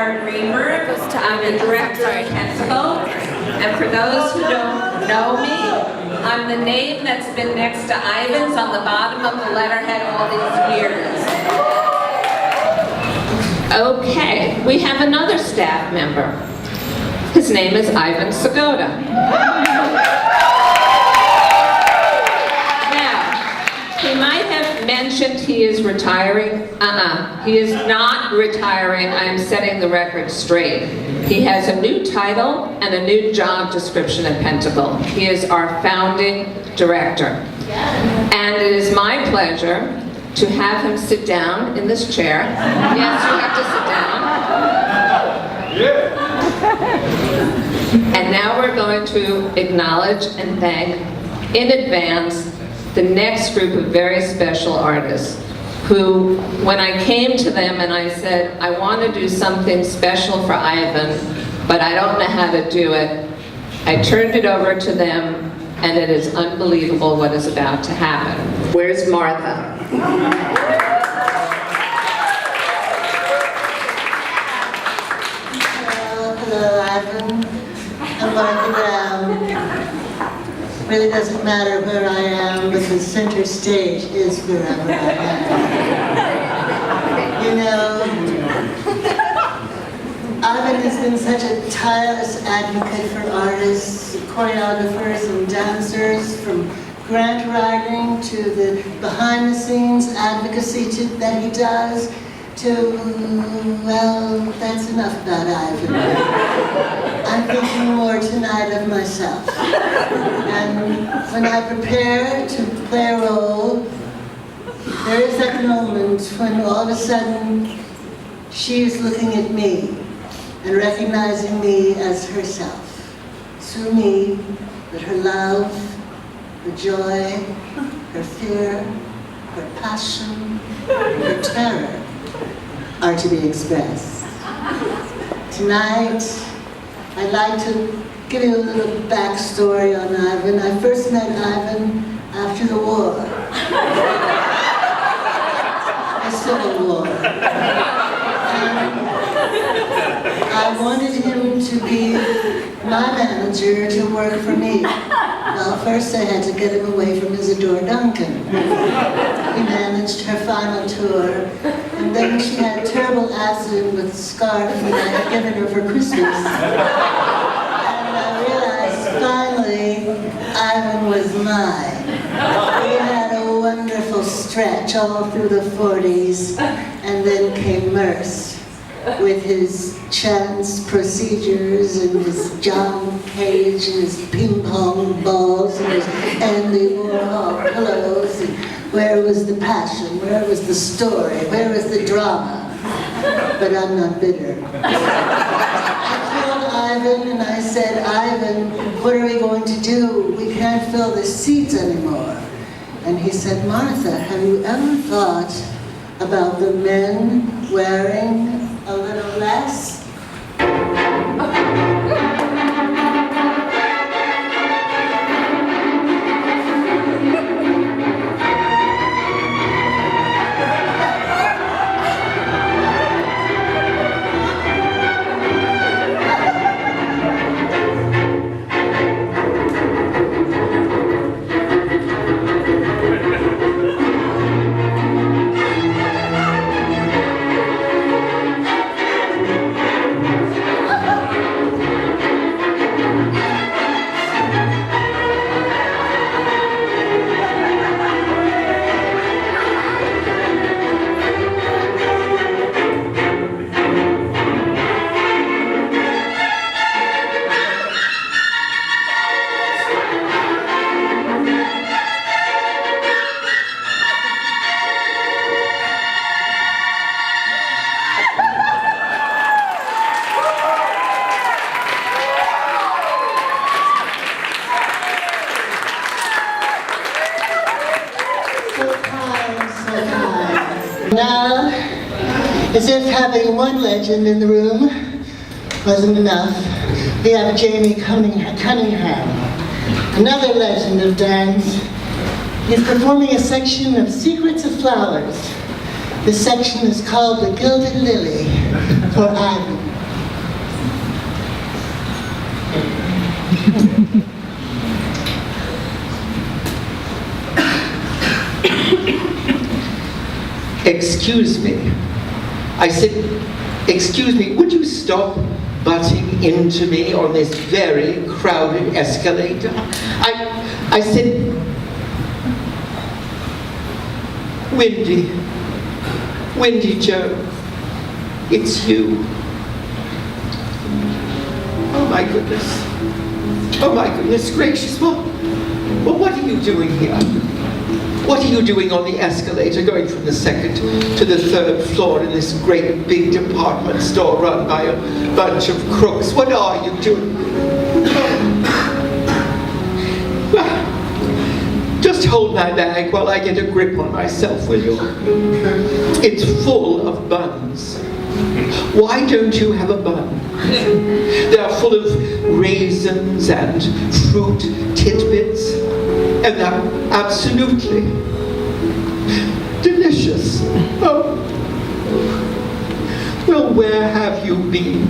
Laura Greenberg. I'm the director of Pentacle. And for those who don't know me, I'm the name that's been next to Ivan's on the bottom of the letterhead all these years. Okay, we have another staff member. His name is Ivan Sygoda. He might have mentioned he is retiring. He is not retiring. I am setting the record straight. He has a new title and a new job description at Pentacle. He is our founding director. And it is my pleasure to have him sit down in this chair. Yes, you have to sit down. And now we're going to acknowledge and thank in advance the next group of very special artists who, when I came to them and I said, I want to do something special for Ivan, but I don't know how to do it, I turned it over to them, and it is unbelievable what is about to happen. Where's Martha? Hello, Ivan. I'm Martha Brown. Really doesn't matter where I am, but the center stage is wherever I am. You know, Ivan has been such a tireless advocate for artists, choreographers, and dancers, from grant writing to the behind-the-scenes advocacy that he does, to, well, that's enough about Ivan. I'm thinking more tonight of myself. And when I prepare to play a role, there is that moment when all of a sudden she is looking at me and recognizing me as herself. Through me, that her love, her joy, her fear, her passion, her terror are to be expressed. Tonight, I'd like to give you a little backstory on Ivan. I first met Ivan after the war, the Civil War. And I wanted him to be my manager to work for me. Well, first I had to get him away from Isadora Duncan. He managed her final tour, and then she had a terrible accident with a scarf that I had given her for Christmas. And I realized finally Ivan was mine. We had a wonderful stretch all through the 40s, and then came Merce with his chance procedures and his John Cage and his ping pong balls and his Andy Warhol pillows. And where was the passion? Where was the story? Where was the drama? But I'm not bitter. I called Ivan and I said, Ivan, what are we going to do? We can't fill the seats anymore. And he said, Martha, have you ever thought about the men wearing a little less? Now, as if having one legend in the room wasn't enough, we have Jamie Cunningham, another legend of dance. He's performing a section of Secrets of Flowers. This section is called The Gilded Lily. for Ivy. Excuse me. I said, excuse me, would you stop butting into me on this very crowded escalator? I said, Wendy Joe, it's you. Oh my goodness gracious, well, what are you doing here? What are you doing on the escalator going from the second to the third floor in this great big department store run by a bunch of crooks? What are you doing? Well, just hold my bag while I get a grip on myself, will you? It's full of buns. Why don't you have a bun? They're full of raisins and fruit tidbits, and they're absolutely delicious. Oh. Well, where have you been?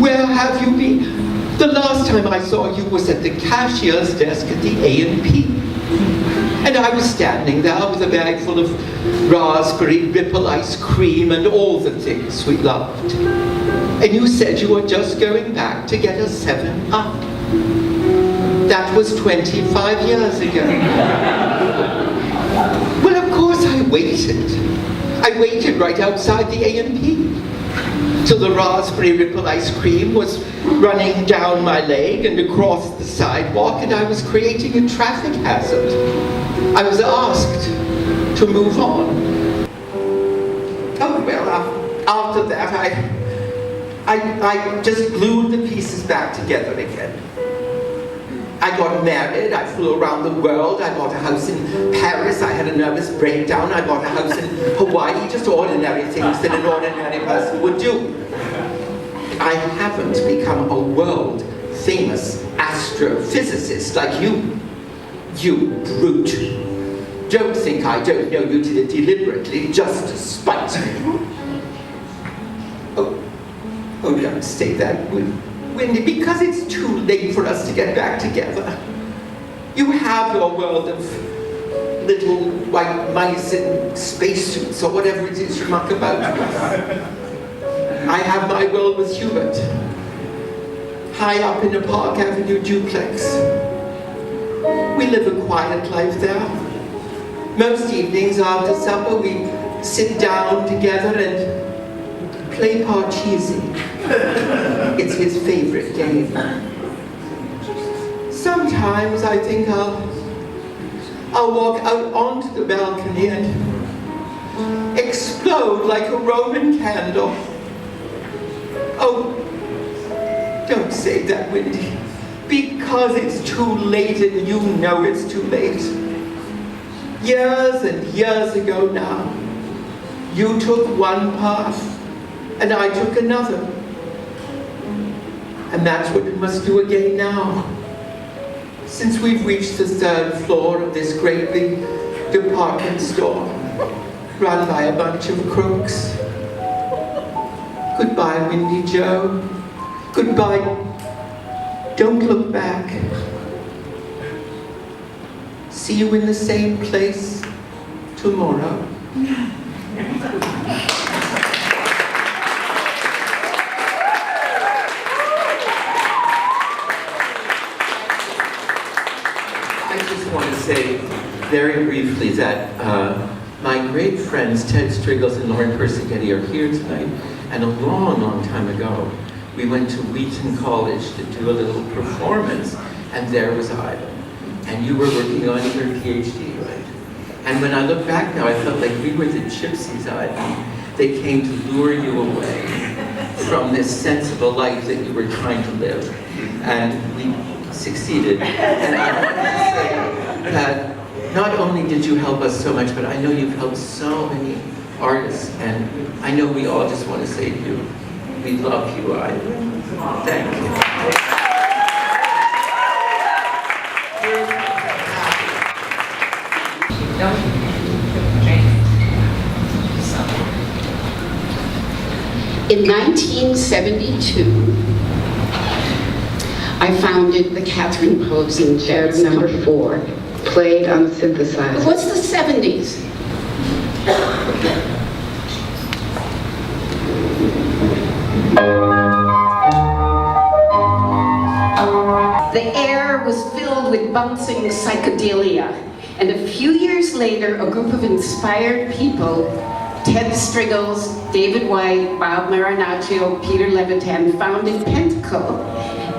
Where have you been? The last time I saw you was at the cashier's desk at the A&P. And I was standing there with a bag full of raspberry ripple ice cream and all the things we loved. And you said you were just going back to get a 7-Up. That was 25 years ago. Well, of course I waited. I waited right outside the A&P till the raspberry ripple ice cream was running down my leg and across the sidewalk, and I was creating a traffic hazard. I was asked to move on. Oh, well, after that, I just glued the pieces back together again. I got married, I flew around the world, I bought a house in Paris, I had a nervous breakdown, I bought a house in Hawaii, just ordinary things that an ordinary person would do. I haven't become a world-famous astrophysicist like you. You brute. Don't think I don't know you did it deliberately, just to spite me. Oh, don't say that, Wendy, because it's too late for us to get back together. You have your world of little white mice in spacesuits or whatever it is you muck about with. I have my world with Hubert, high up in a Park Avenue duplex. We live a quiet life there. Most evenings after supper we sit down together and play Parcheesi. It's his favorite game. Sometimes I think I'll walk out onto the balcony and explode like a Roman candle. Oh, don't say that, Wendy, because it's too late and you know it's too late. Years and years ago now, you took one path and I took another. And that's what we must do again now. Since we've reached the third floor of this great big department store, run by a bunch of crooks. Goodbye, Wendy Joe. Goodbye. Don't look back. See you in the same place tomorrow. I just want to say very briefly that my great friends Ted Striggles and Lauren Persichetti are here tonight, and a long, long time ago we went to Wheaton College to do a little performance, and there was Ida. And you were working on your PhD, right? And when I look back now, I felt like we were the gypsies, Ida. They came to lure you away from this sensible life that you were trying to live. And we succeeded. And I want to say that not only did you help us so much, but I know you've helped so many artists. And I know we all just want to say to you, we love you, Ida. Thank you. In 1972, I founded the Catherine Posin Jazz number 4, played on synthesizer. What's the 70s? The air was filled with bouncing psychedelia. And a few years later, a group of inspired people, Ted Striggles, David White, Bob Marinaccio, Peter Levitan, founded Pentacle.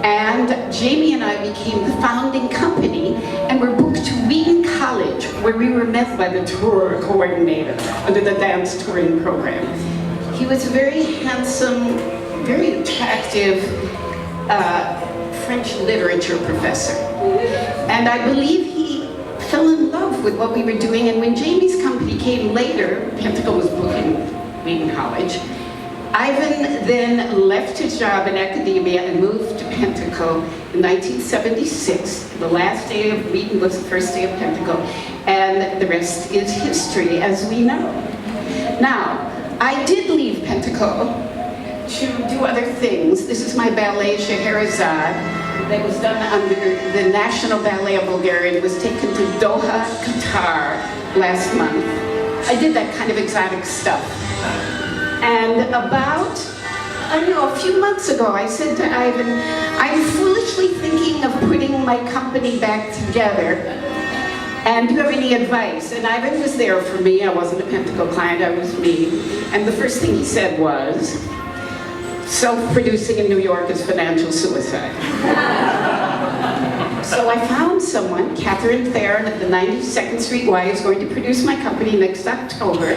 And Jamie and I became the founding company and were booked to Wheaton College, where we were met by the tour coordinator under the dance touring program. He was a very handsome, very attractive French literature professor. And I believe he fell in love with what we were doing. And when Jamie's company came later, Pentacle was booking Wheaton College, Ivan then left his job in academia and moved to Pentacle in 1976. The last day of Wheaton was the first day of Pentacle, and the rest is history, as we know. Now, I did leave Pentacle to do other things. This is my ballet, Scheherazade, that was done under the National Ballet of Bulgaria. It was taken to Doha, Qatar last month. I did that kind of exotic stuff. And about, I don't know, a few months ago, I said to Ivan, I'm foolishly thinking of putting my company back together. And do you have any advice? And Ivan was there for me. I wasn't a Pentacle client, I was me. And the first thing he said was, self-producing in New York is financial suicide. So I found someone, Catherine Theron at the 92nd Street Y, is going to produce my company next October.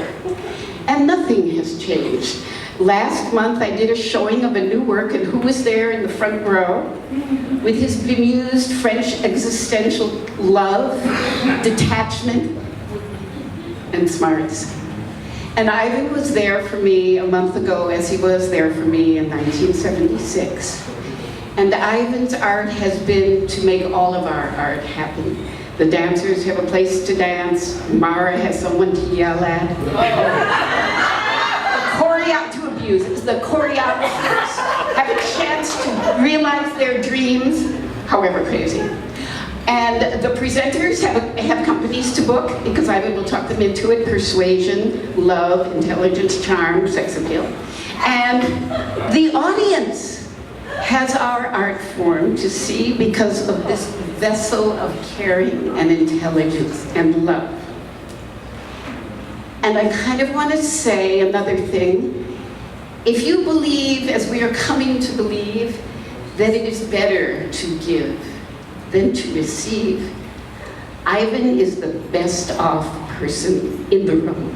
And nothing has changed. Last month I did a showing of a new work, and who was there in the front row? With his bemused French existential love, detachment, and smarts. And Ivan was there for me a month ago, as he was there for me in 1976. And Ivan's art has been to make all of our art happen. The dancers have a place to dance. Mara has someone to yell at. To abuse. The choreographers have a chance to realize their dreams, however crazy. And the presenters have companies to book, because I will talk them into it: persuasion, love, intelligence, charm, sex appeal. And the audience has our art form to see because of this vessel of caring and intelligence and love. And I kind of want to say another thing. If you believe, as we are coming to believe, that it is better to give than to receive, Ivan is the best off person in the room.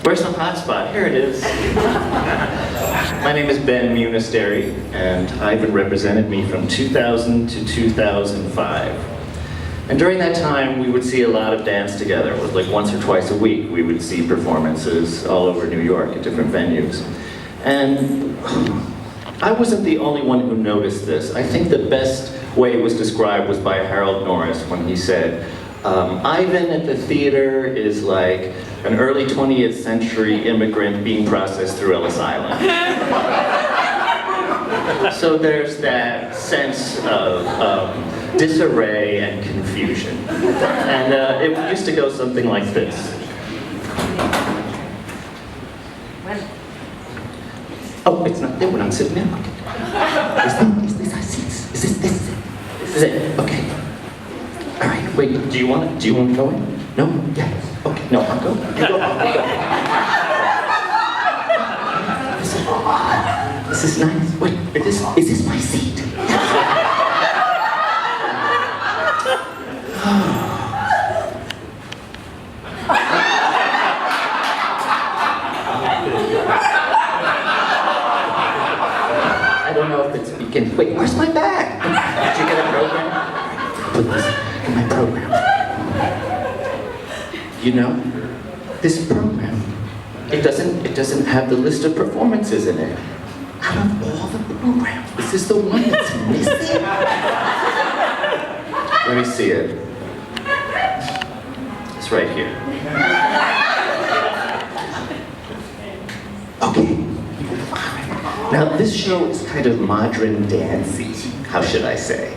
Where's the hotspot? Here it is. My name is Ben Munisteri, and Ivan represented me from 2000 to 2005. And during that time, we would see a lot of dance together. It was like once or twice a week, we would see performances all over New York at different venues. And I wasn't the only one who noticed this. I think the best way it was described was by Harold Norris when he said, Ivan at the theater is like an early 20th century immigrant being processed through Ellis Island. So there's that sense of disarray and confusion. And it used to go something like this. Oh, it's not there when I'm sitting down. Is this our seats? Is this it? This is it? Okay. All right, wait, do you want to go in? No? Yeah. Okay, no, I'll go. You go, I'll go. This is nice. Wait, is this my seat? I don't know if it's speaking. Wait, where's my bag? Did you get a program? Put this in my program. You know, this program, it doesn't have the list of performances in it. Out of all the programs, this this the one that's missing? Let me see it. It's right here. Okay. Now, this show is kind of modern dancey. How should I say?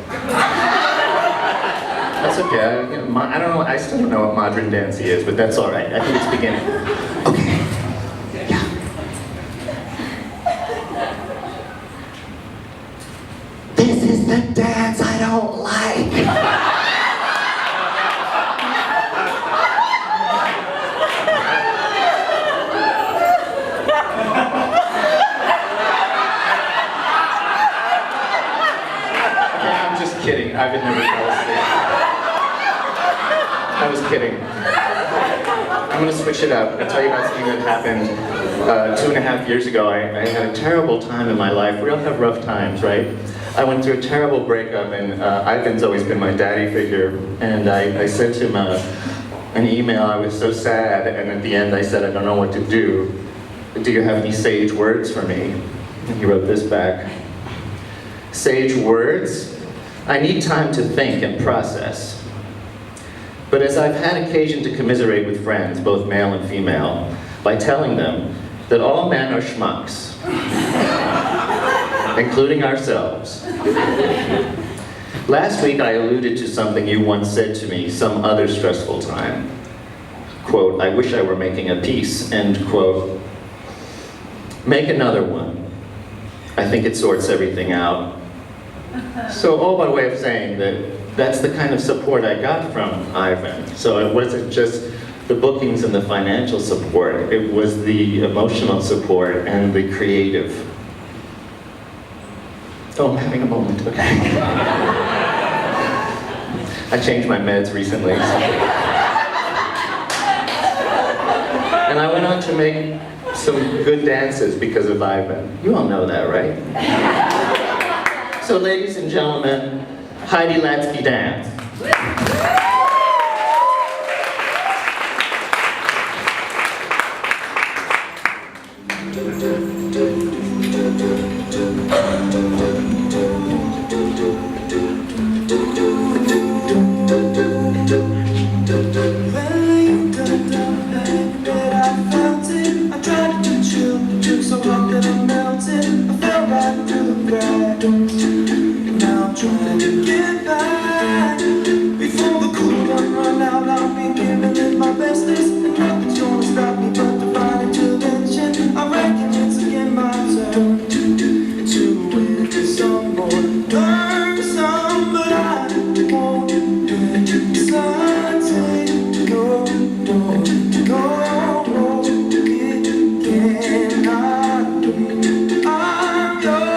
That's okay. I don't know. I still don't know what modern dancey is, but that's all right. I think it's beginning. Okay. Yeah. This is the dance I don't like. Kidding. I would never fall asleep. I was kidding. I'm going to switch it up. I'll tell you about something that happened 2.5 years ago. I had a terrible time in my life. We all have rough times, right? I went through a terrible breakup, and Ivan's always been my daddy figure. And I sent him an email. I was so sad, and at the end I said, I don't know what to do. Do you have any sage words for me? And he wrote this back. Sage words? I need time to think and process. But as I've had occasion to commiserate with friends, both male and female, by telling them that all men are schmucks, including ourselves. Last week I alluded to something you once said to me some other stressful time. Quote, I wish I were making a piece, end quote. Make another one. I think it sorts everything out. So all by way of saying that that's the kind of support I got from Ivan. So it wasn't just the bookings and the financial support, it was the emotional support and the creative. Oh, I'm having a moment, okay. I changed my meds recently. And I went on to make some good dances because of Ivan. You all know that, right? So ladies and gentlemen, Heidi Latsky dance. Trying to get back before the cool one run out. I'll be giving it my bestest, and nothing's gonna stop me but divine intervention. I reckon it's again my turn to win some more, learn some, but I won't hesitate. No, it cannot do. I'm yours.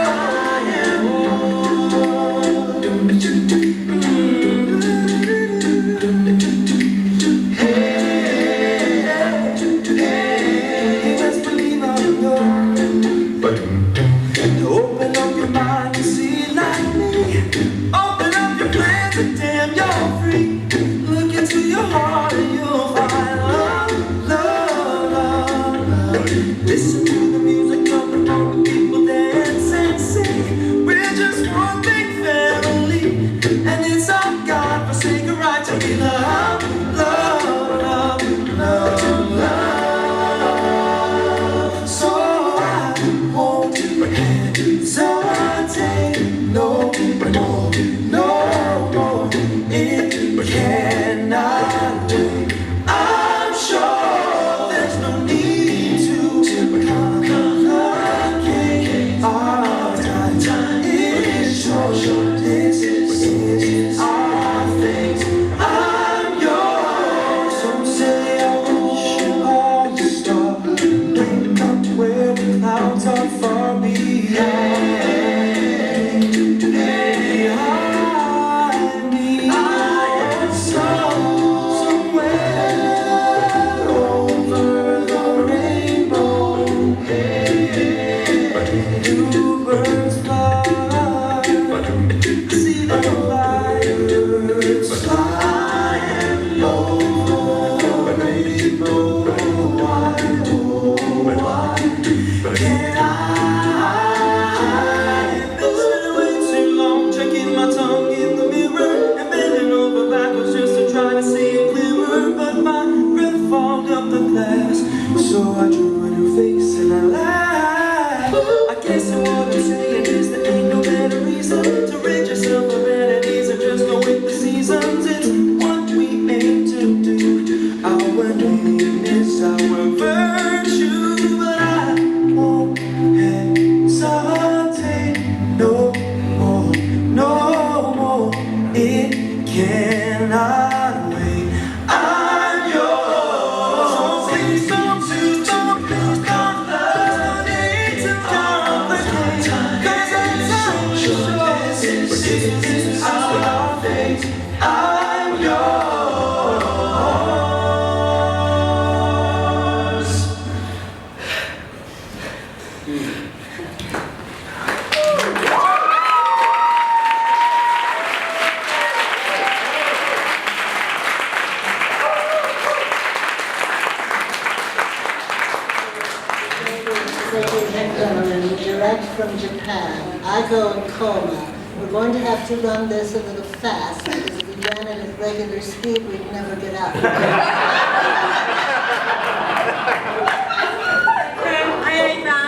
Open up your mind to see it like me. Open up your plans and damn, you're free. Look into your heart and you'll find love, love, love, love. Listen to the music coming from the people dance and sing. We're just one big family, and it's our God-forsaken right to be loved, love, love, love, love. So I won't hesitate, no, it cannot do. I'm sure there's no need to complicate our time. It's short, this is our fate. I'm yours, some say I wish all to stop. Wake up where the clouds are far behind. See the Japan, Eiko Koma. We're going to have to run this a little fast because if we ran it at regular speed, we'd never get out. Hi, Aina.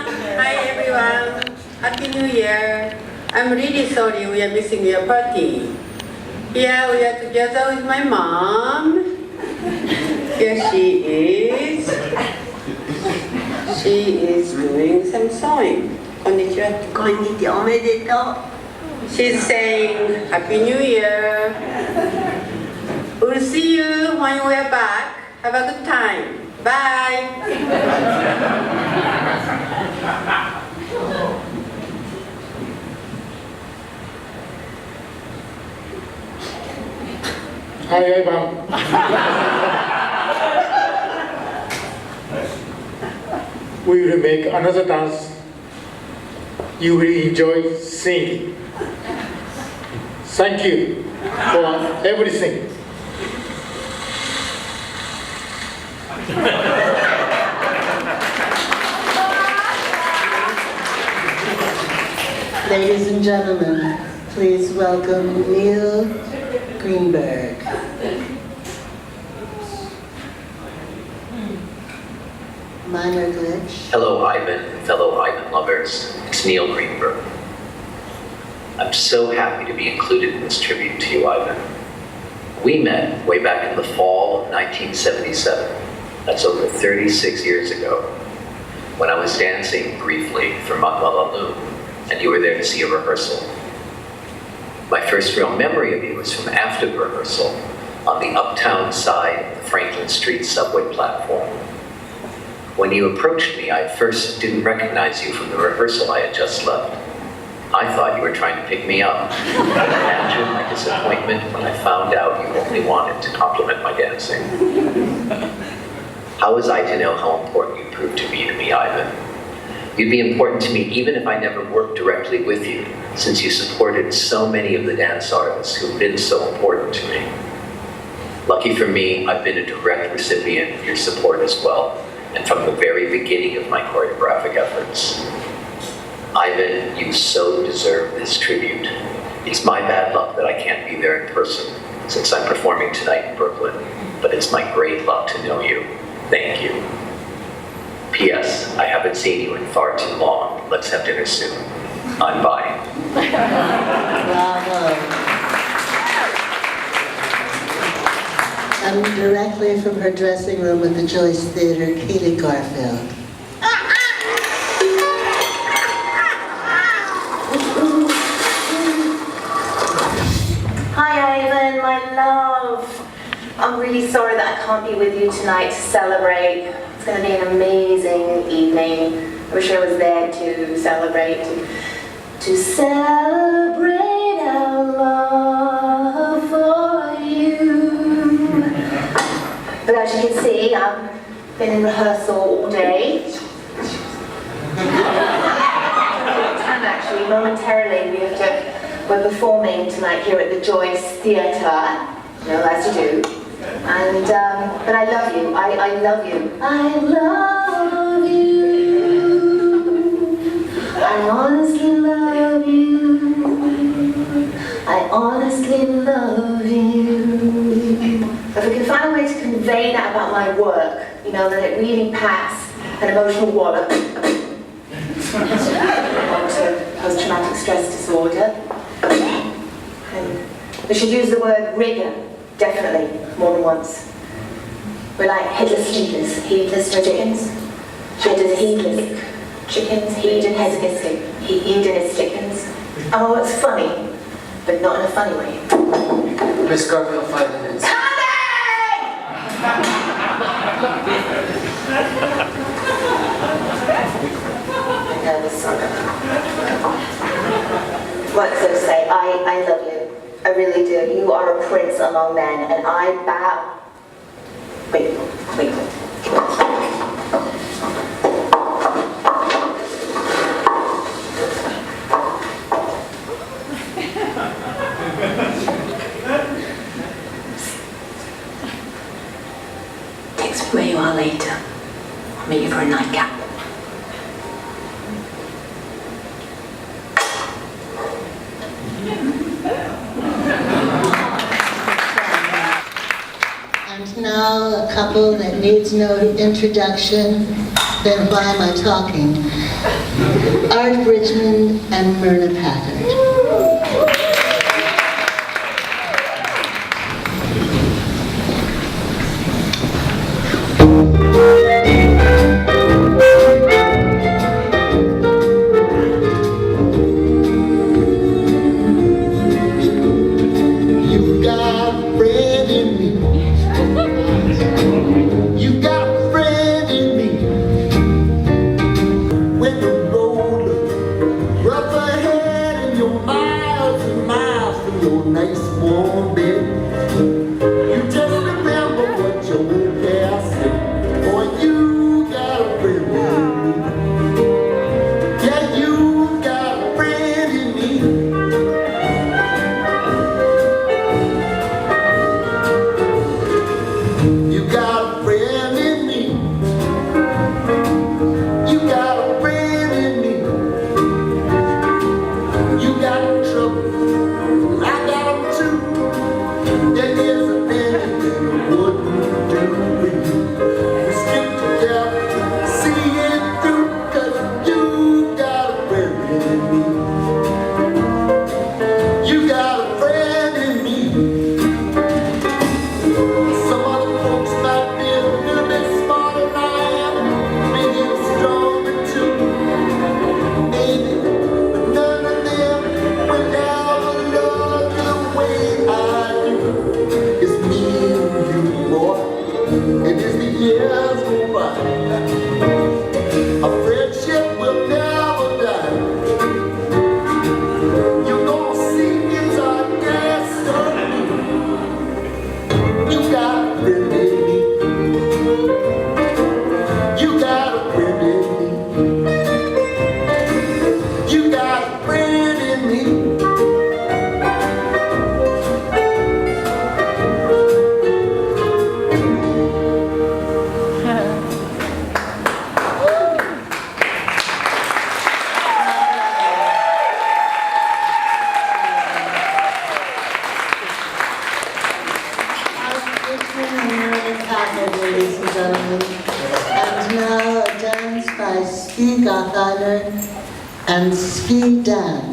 Hi, everyone. Happy New Year. I'm really sorry we are missing your party. Here we are together with my mom. Here she is. She is doing some sewing. Konnichiwa. Konnichiwa. Omedetou. She's saying, Happy New Year. We'll see you when we're back. Have a good time. Bye. Hi, Ivan. We will make another dance. You will enjoy singing. Thank you for everything. Ladies and gentlemen, please welcome Neil Greenberg. Minor glitch. Hello, Ivan and fellow Ivan lovers. It's Neil Greenberg. I'm so happy to be included in this tribute to you, Ivan. We met way back in the fall of 1977. That's over 36 years ago, when I was dancing briefly for Makalaloon, and you were there to see a rehearsal. My first real memory of you was from after the rehearsal, on the uptown side of the Franklin Street subway platform. When you approached me, I at first didn't recognize you from the rehearsal I had just left. I thought you were trying to pick me up. Imagine my disappointment when I found out you only wanted to compliment my dancing. How was I to know how important you proved to be to me, Ivan? You'd be important to me even if I never worked directly with you, since you supported so many of the dance artists who've been so important to me. Lucky for me, I've been a direct recipient of your support as well, and from the very beginning of my choreographic efforts. Ivan, you so deserve this tribute. It's my bad luck that I can't be there in person, since I'm performing tonight in Brooklyn, but it's my great luck to know you. Thank you. P.S. I haven't seen you in far too long. Let's have dinner soon. I'm bye. Bravo. And directly from her dressing room at the Joyce Theater, Keely Garfield. Hi Ivan, my love. I'm really sorry that I can't be with you tonight to celebrate. It's going to be an amazing evening. I wish I was there to celebrate. To celebrate our love for you. But as you can see, I've been in rehearsal all day. And actually, momentarily, we're performing tonight here at the Joyce Theatre. You know, as you do. And, but I love you. I love you. I love you. I honestly love you. I honestly love you. If we can find a way to convey that about my work, you know, that it really packs an emotional wallop onto post-traumatic stress disorder. And we should use the word rigor, definitely, more than once. We're like headless heedless chickens. Heedless chickens, hedonist chickens. Oh, it's funny, but not in a funny way. Miss Garfield, 5 minutes. What to say? I love you. I really do. You are a prince among men, and I bow. Wait. Text me where you are later. I'll meet you for a nightcap. now a couple that needs no introduction, then why am I talking? Art Bridgman and Myrna Packard. And ski dance.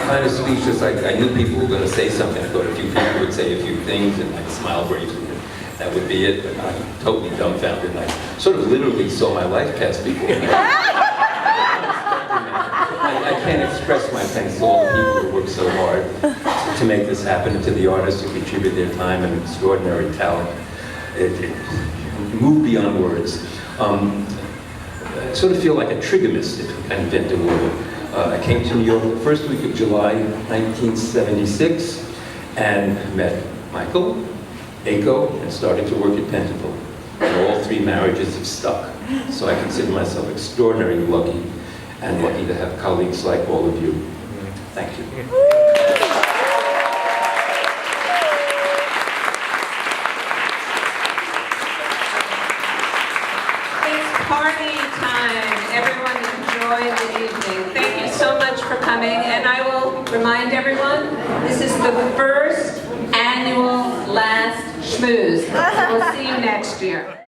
Kind of speechless. I knew people were going to say something. I thought a few people would say a few things and I'd smile briefly. And that would be it, but I'm totally dumbfounded. And I sort of literally saw my life pass before me. I can't express my thanks to all the people who worked so hard to make this happen, and to the artists who contribute their time and extraordinary talent. It moved beyond words. I sort of feel like a trigamist, if you can invent a word. I came to New York the first week of July 1976 and met Michael, Eiko, and started to work at Pentacle. And all three marriages have stuck. So I consider myself extraordinarily lucky, and lucky to have colleagues like all of you. Thank you. Party time. Everyone enjoy the evening. Thank you so much for coming. And I will remind everyone, this is the First Annual Last Schmooze. We'll see you next year.